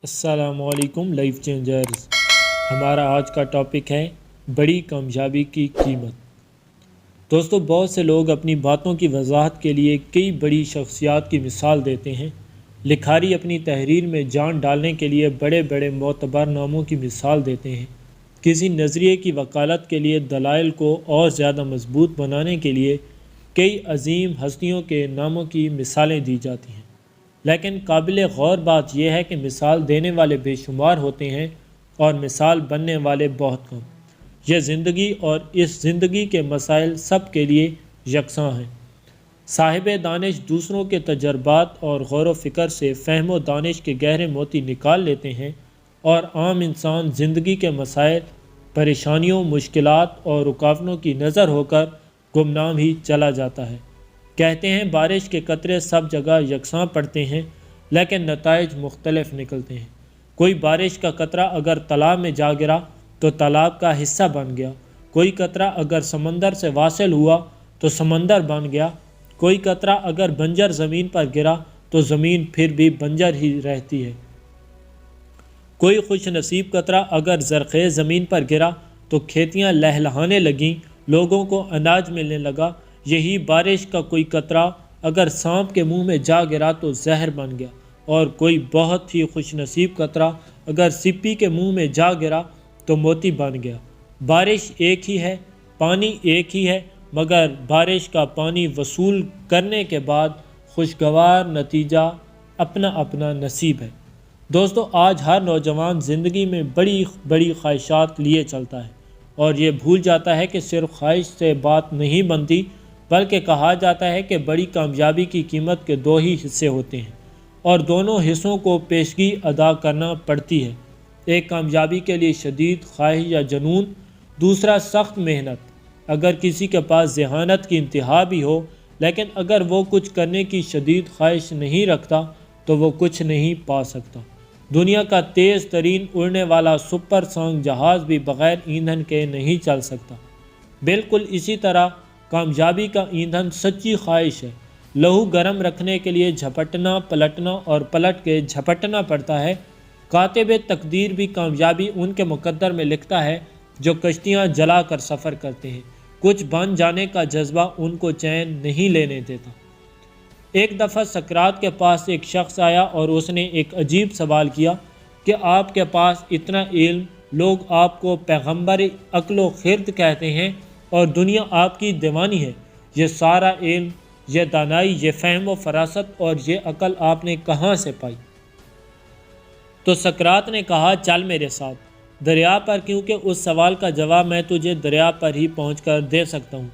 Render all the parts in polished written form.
السلام علیکم life changers. ہمارا آج کا ٹاپک ہے بڑی کامیابی کی قیمت۔ دوستو، بہت سے لوگ اپنی باتوں کی وضاحت کے لیے کئی بڑی شخصیات کی مثال دیتے ہیں۔ لکھاری اپنی تحریر میں جان ڈالنے کے لیے بڑے بڑے معتبر ناموں کی مثال دیتے ہیں۔ کسی نظریے کی وکالت کے لیے دلائل کو اور زیادہ مضبوط بنانے کے لیے کئی عظیم ہستیوں کے ناموں کی مثالیں دی جاتی ہیں، لیکن قابل غور بات یہ ہے کہ مثال دینے والے بے شمار ہوتے ہیں اور مثال بننے والے بہت کم۔ یہ زندگی اور اس زندگی کے مسائل سب کے لیے یکساں ہیں۔ صاحب دانش دوسروں کے تجربات اور غور و فکر سے فہم و دانش کے گہرے موتی نکال لیتے ہیں، اور عام انسان زندگی کے مسائل، پریشانیوں، مشکلات اور رکاوٹوں کی نظر ہو کر گمنام ہی چلا جاتا ہے۔ کہتے ہیں بارش کے قطرے سب جگہ یکساں پڑتے ہیں، لیکن نتائج مختلف نکلتے ہیں۔ کوئی بارش کا قطرہ اگر تالاب میں جا گرا تو تالاب کا حصہ بن گیا، کوئی قطرہ اگر سمندر سے واصل ہوا تو سمندر بن گیا، کوئی قطرہ اگر بنجر زمین پر گرا تو زمین پھر بھی بنجر ہی رہتی ہے۔ کوئی خوش نصیب قطرہ اگر زرخیز زمین پر گرا تو کھیتیاں لہلہانے لگیں، لوگوں کو اناج ملنے لگا۔ یہی بارش کا کوئی قطرہ اگر سانپ کے منہ میں جا گرا تو زہر بن گیا، اور کوئی بہت ہی خوش نصیب قطرہ اگر سپی کے منہ میں جا گرا تو موتی بن گیا۔ بارش ایک ہی ہے، پانی ایک ہی ہے، مگر بارش کا پانی وصول کرنے کے بعد خوشگوار نتیجہ اپنا اپنا نصیب ہے۔ دوستو، آج ہر نوجوان زندگی میں بڑی بڑی خواہشات لیے چلتا ہے، اور یہ بھول جاتا ہے کہ صرف خواہش سے بات نہیں بنتی، بلکہ کہا جاتا ہے کہ بڑی کامیابی کی قیمت کے دو ہی حصے ہوتے ہیں، اور دونوں حصوں کو پیشگی ادا کرنا پڑتی ہے۔ ایک کامیابی کے لیے شدید خواہش یا جنون، دوسرا سخت محنت۔ اگر کسی کے پاس ذہانت کی انتہا بھی ہو، لیکن اگر وہ کچھ کرنے کی شدید خواہش نہیں رکھتا تو وہ کچھ نہیں پا سکتا۔ دنیا کا تیز ترین اڑنے والا سپر سونک جہاز بھی بغیر ایندھن کے نہیں چل سکتا۔ بالکل اسی طرح کامیابی کا ایندھن سچی خواہش ہے۔ لہو گرم رکھنے کے لیے جھپٹنا، پلٹنا اور پلٹ کے جھپٹنا پڑتا ہے۔ کاتب تقدیر بھی کامیابی ان کے مقدر میں لکھتا ہے جو کشتیاں جلا کر سفر کرتے ہیں۔ کچھ بن جانے کا جذبہ ان کو چین نہیں لینے دیتا۔ ایک دفعہ سقراط کے پاس ایک شخص آیا اور اس نے ایک عجیب سوال کیا کہ آپ کے پاس اتنا علم، لوگ آپ کو پیغمبر عقل و خرد کہتے ہیں، اور دنیا آپ کی دیوانی ہے۔ یہ سارا علم، یہ دانائی، یہ فہم و فراست اور یہ عقل آپ نے کہاں سے پائی؟ تو سقراط نے کہا، چل میرے ساتھ دریا پر، کیونکہ اس سوال کا جواب میں تجھے دریا پر ہی پہنچ کر دے سکتا ہوں۔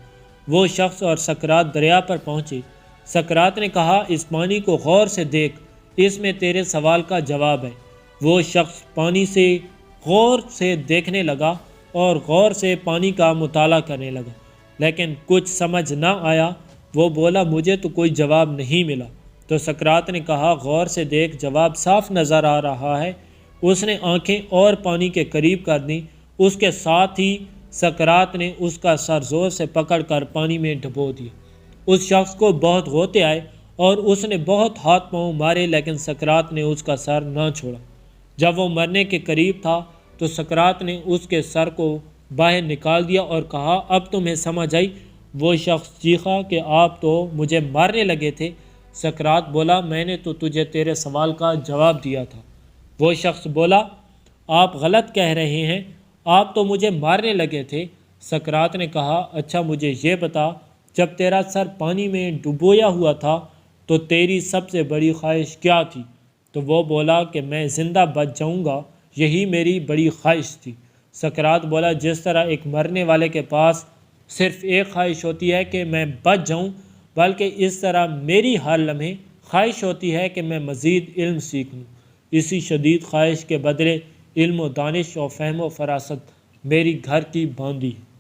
وہ شخص اور سقراط دریا پر پہنچے۔ سقراط نے کہا، اس پانی کو غور سے دیکھ، اس میں تیرے سوال کا جواب ہے۔ وہ شخص پانی سے غور سے دیکھنے لگا اور غور سے پانی کا مطالعہ کرنے لگا، لیکن کچھ سمجھ نہ آیا۔ وہ بولا، مجھے تو کوئی جواب نہیں ملا۔ تو سقراط نے کہا، غور سے دیکھ، جواب صاف نظر آ رہا ہے۔ اس نے آنکھیں اور پانی کے قریب کر دیں۔ اس کے ساتھ ہی سقراط نے اس کا سر زور سے پکڑ کر پانی میں ڈبو دیا۔ اس شخص کو بہت غوطے آئے اور اس نے بہت ہاتھ پاؤں مارے، لیکن سقراط نے اس کا سر نہ چھوڑا۔ جب وہ مرنے کے قریب تھا تو سقراط نے اس کے سر کو باہر نکال دیا اور کہا، اب تمہیں سمجھ آئی؟ وہ شخص چیخا کہ آپ تو مجھے مارنے لگے تھے۔ سقراط بولا، میں نے تو تجھے تیرے سوال کا جواب دیا تھا۔ وہ شخص بولا، آپ غلط کہہ رہے ہیں، آپ تو مجھے مارنے لگے تھے۔ سقراط نے کہا، اچھا مجھے یہ بتا، جب تیرا سر پانی میں ڈبویا ہوا تھا تو تیری سب سے بڑی خواہش کیا تھی؟ تو وہ بولا کہ میں زندہ بچ جاؤں گا، یہی میری بڑی خواہش تھی۔ سقراط بولا، جس طرح ایک مرنے والے کے پاس صرف ایک خواہش ہوتی ہے کہ میں بچ جاؤں، بلکہ اس طرح میری ہر لمحے خواہش ہوتی ہے کہ میں مزید علم سیکھ لوں۔ اسی شدید خواہش کے بدلے علم و دانش اور فہم و فراست میری گھر کی باندھی ہے۔